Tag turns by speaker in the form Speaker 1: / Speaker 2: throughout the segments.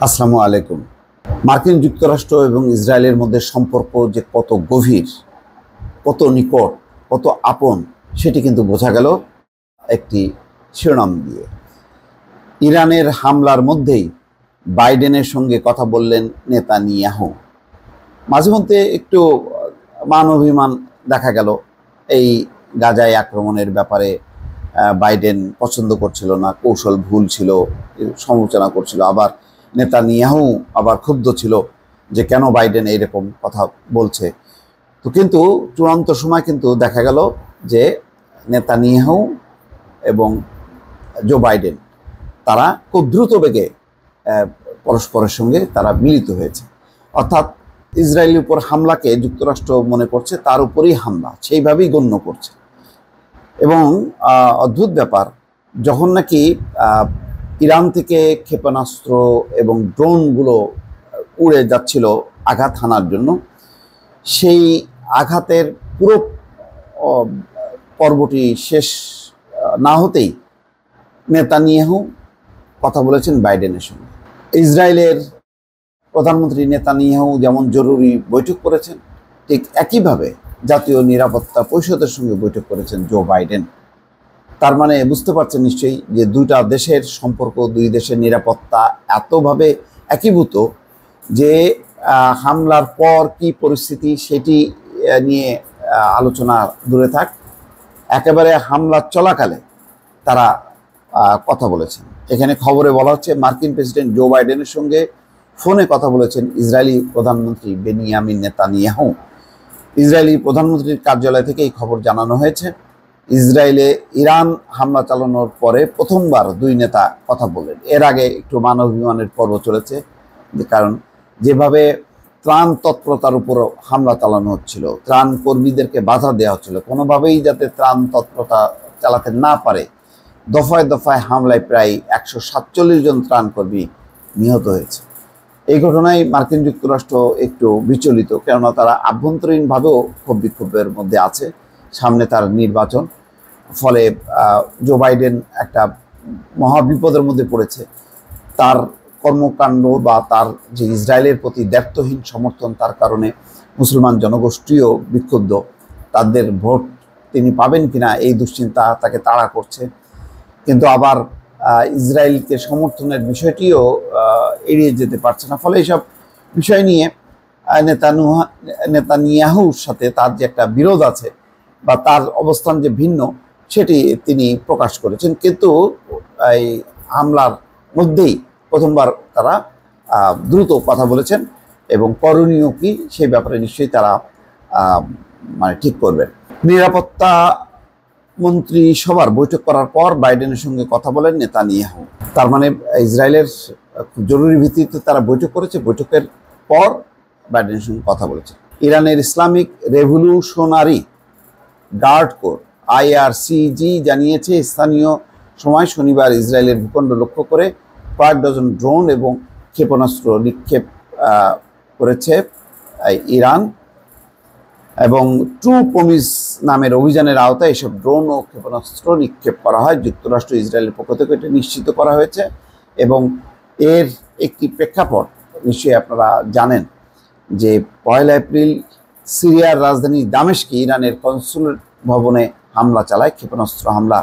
Speaker 1: আসসালামু আলাইকুম। মার্কিন যুক্তরাষ্ট্র এবং ইসরায়েলের মধ্যে সম্পর্ক যে কত গভীর, কত নিকট, কত আপন সেটি কিন্তু বোঝা গেল একটি শিরোনাম দিয়ে। ইরানের হামলার মধ্যেই বাইডেনের সঙ্গে কথা বললেন নেতানিয়াহু। মাঝে মধ্যে একটু মান অভিমান দেখা গেল। এই গাজায় আক্রমণের ব্যাপারে বাইডেন পছন্দ করছিল না, কৌশল ভুল ছিল, সমালোচনা করছিল। আবার নেতানিয়াহু আবার ক্ষুব্ধ ছিল যে কেন বাইডেন এইরকম কথা বলছে। তো কিন্তু চূড়ান্ত সময় কিন্তু দেখা গেল যে নেতানিয়াহু এবং জো বাইডেন তারা খুব দ্রুত বেগে পরস্পরের সঙ্গে তারা মিলিত হয়েছে। অর্থাৎ ইসরায়েলের উপর হামলাকে যুক্তরাষ্ট্র মনে করছে তার উপরেই হামলা, সেইভাবেই গণ্য করছে। এবং অদ্ভুত ব্যাপার, যখন নাকি ইরান থেকে ক্ষেপণাস্ত্র এবং ড্রোনগুলো উড়ে যাচ্ছিল আঘাত হানার জন্য, সেই আঘাতের পুরো পর্বটি শেষ না হতেই নেতানিয়াহু কথা বলেছেন বাইডেনের সঙ্গে। ইসরায়েলের প্রধানমন্ত্রী নেতানিয়াহু যেমন জরুরি বৈঠক করেছেন, ঠিক একইভাবে জাতীয় নিরাপত্তা পরিষদের সঙ্গে বৈঠক করেছেন জো বাইডেন। তার মানে বুঝতে পারছেন নিশ্চয়ই যে দুইটা দেশের সম্পর্ক, দুই দেশের নিরাপত্তা এতভাবে একীভূত যে হামলার পর কি পরিস্থিতি সেটি নিয়ে আলোচনা দূরে থাক, একেবারে হামলা চলাকালে তারা কথা বলেছেন। এখানে খবরে বলা হচ্ছে মার্কিন প্রেসিডেন্ট জো বাইডেনের সঙ্গে ফোনে কথা বলেছেন ইসরায়েলি প্রধানমন্ত্রী বেনিয়ামিন নেতানিয়াহু। ইসরায়েলি প্রধানমন্ত্রীর কার্যালয় থেকে এই খবর জানানো হয়েছে। ইসরায়েলে ইরান হামলা চালানোর পরে প্রথমবার দুই নেতা কথা বললেন। এর আগে একটু মানবাভিমানের পর্ব চলেছে, কারণ যেভাবে ত্রাণ তৎপরতার উপর হামলা চালানো হচ্ছিল, ত্রাণ কর্মীদেরকে বাধা দেওয়া হচ্ছিল, কোনোভাবেই যাতে ত্রাণ তৎপরতা চালাতে না পারে, দফায় দফায় হামলায় প্রায় 147 জন ত্রাণ কর্মী নিহত হয়েছে। এই ঘটনায় মার্কিন যুক্তরাষ্ট্র একটু বিচলিত, কেননা তারা আভ্যন্তরীণভাবেও ক্ষোভ বিক্ষোভের মধ্যে আছে। সামনে তার নির্বাচন, ফলে জো বাইডেন একটা মহাবিপদের মধ্যে পড়েছে। তার কর্মকাণ্ড বা তার যে ইসরায়েলের প্রতি দ্ব্যর্থহীন সমর্থন, তার কারণে মুসলমান জনগোষ্ঠীও বিক্ষুব্ধ। তাদের ভোট তিনি পাবেন কিনা এই দুশ্চিন্তা তাকে তাড়া করছে। কিন্তু আবার ইসরায়েলকে সমর্থনের বিষয়টিও এড়িয়ে যেতে পারছে না। ফলে এইসব বিষয় নিয়ে নেতানিয়াহুর সাথে তার যে একটা বিরোধ আছে বা তার অবস্থান যে ভিন্ন, সেটি তিনি প্রকাশ করেছেন। কিন্তু এই হামলার মধ্যেই প্রথমবার তারা দ্রুত কথা বলেছেন এবং করণীয় কি সেই ব্যাপারে নিশ্চয়ই তারা মানে ঠিক করবেন। নিরাপত্তা মন্ত্রী সভার বৈঠক করার পর বাইডেনের সঙ্গে কথা বলেন নেতানিয়াহু। তার মানে ইসরায়েলের জরুরি ভিত্তিতে তারা বৈঠক করেছে, বৈঠকের পর বাইডেনের সঙ্গে কথা বলেছে। ইরানের Islamic Revolutionary Guard Corps IRGC জানিয়েছে স্থানীয় সময় শনিবার ইসরায়েলের ভূখণ্ড লক্ষ্য করে কয়েক ডজন ড্রোন এবং ক্ষেপণাস্ত্র নিক্ষেপ করেছে ইরান। এবং ট্রু প্রমিস নামের অভিযানের আওতায় এসব ড্রোন ও ক্ষেপণাস্ত্র নিক্ষেপ করা হয়। যুক্তরাষ্ট্র ইসরায়েলের পক্ষ থেকে এটি নিশ্চিত করা হয়েছে। এবং এর একটি প্রেক্ষাপট নিশ্চয়ই আপনারা জানেন যে 1 এপ্রিল সিরিয়ার রাজধানী দামেস্কে ইরানের কনসুলেট ভবনে হামলা চালায়, ক্ষেপণাস্ত্র হামলা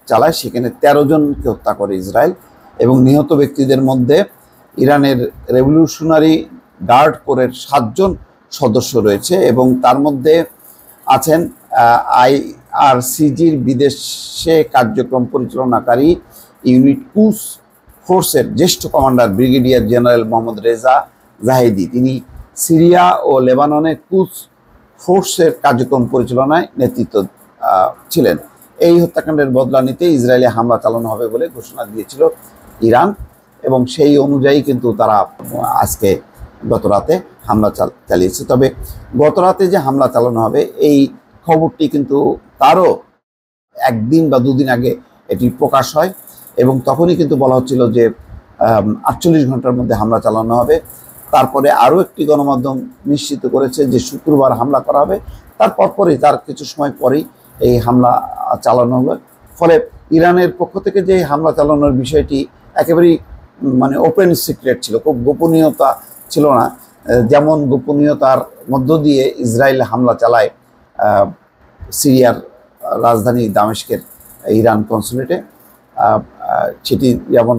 Speaker 1: চালায়। সেখানে 13 জনকে হত্যা করে ইসরায়েল। এবং নিহত ব্যক্তিদের মধ্যে ইরানের রেভলিউশনারি গার্ড কোরের 7 জন সদস্য রয়েছে এবং তার মধ্যে আছেন IRGCর বিদেশে কার্যক্রম পরিচালনাকারী ইউনিট কুস ফোর্সের জ্যেষ্ঠ commander brigadier general Mohammad Reza Zahedi. তিনি সিরিয়া ও লেবাননে কুস ফোর্সের কার্যক্রম পরিচালনায় নেতৃত্ব ছিলেন। এই হত্যাকাণ্ডের বদলা নিতে ইসরায়েলে হামলা চালানো হবে বলে ঘোষণা দিয়েছিল ইরান, এবং সেই অনুযায়ী কিন্তু তারা আজকে গত রাতে হামলা চালিয়েছে। তবে গত রাতে যে হামলা চালানো হবে এই খবরটি কিন্তু তারও একদিন বা দুদিন আগে এটি প্রকাশ হয়, এবং তখনই কিন্তু বলা হচ্ছিল যে 48 ঘন্টার মধ্যে হামলা চালানো হবে। তারপরে আরও একটি গণমাধ্যম নিশ্চিত করেছে যে শুক্রবার হামলা করা হবে। তারপরই তার কিছু সময় পরেই এই হামলা চালানো হবে। ফলে ইরানের পক্ষ থেকে যে হামলা চালানোর বিষয়টি একেবারেই মানে ওপেন সিক্রেট ছিল, খুব গোপনীয়তা ছিল না। যেমন গোপনীয়তার মধ্য দিয়ে ইসরায়েল হামলা চালায় সিরিয়ার রাজধানী দামেস্কের ইরান কনসুলেটে, সেটি যেমন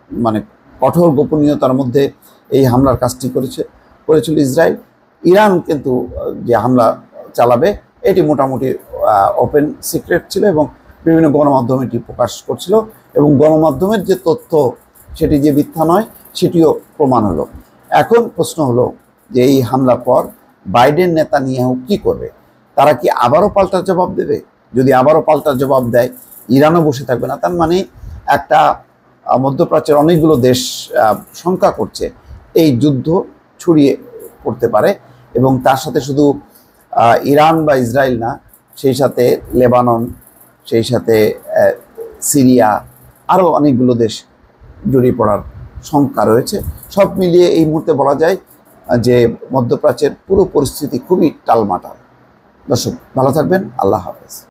Speaker 1: মানে কঠোর গোপনীয়তার মধ্যে এই হামলার কাজটি করেছিল ইসরায়েল। ইরান কিন্তু যে হামলা চালাবে এটি মোটামুটি ওপেন সিক্রেট ছিল এবং বিভিন্ন গণমাধ্যম এটি প্রকাশ করছিল, এবং গণমাধ্যমের যে তথ্য সেটি যে মিথ্যা নয় সেটিও প্রমাণ হলো। এখন প্রশ্ন হলো যে এই হামলার পর বাইডেন নেতানিয়াহু কি করবে? তারা কি আবারও পাল্টা জবাব দেবে? যদি আবারও পাল্টা জবাব দেয়, ইরানও বসে থাকবে না। তার মানে একটা মধ্যপ্রাচ্যের অনেকগুলো দেশ শঙ্কা করছে এই যুদ্ধ ছড়িয়ে পড়তে পারে, এবং তার সাথে শুধু ইরান বা ইসরায়েল না, সেই সাথে লেবানন, সেই সাথে সিরিয়া, আরও অনেকগুলো দেশ জড়িয়ে পড়ার শঙ্কা রয়েছে। সব মিলিয়ে এই মুহূর্তে বলা যায় যে মধ্যপ্রাচ্যের পুরো পরিস্থিতি খুবই টালমাটাল। দর্শক ভালো থাকবেন, আল্লাহ হাফেজ।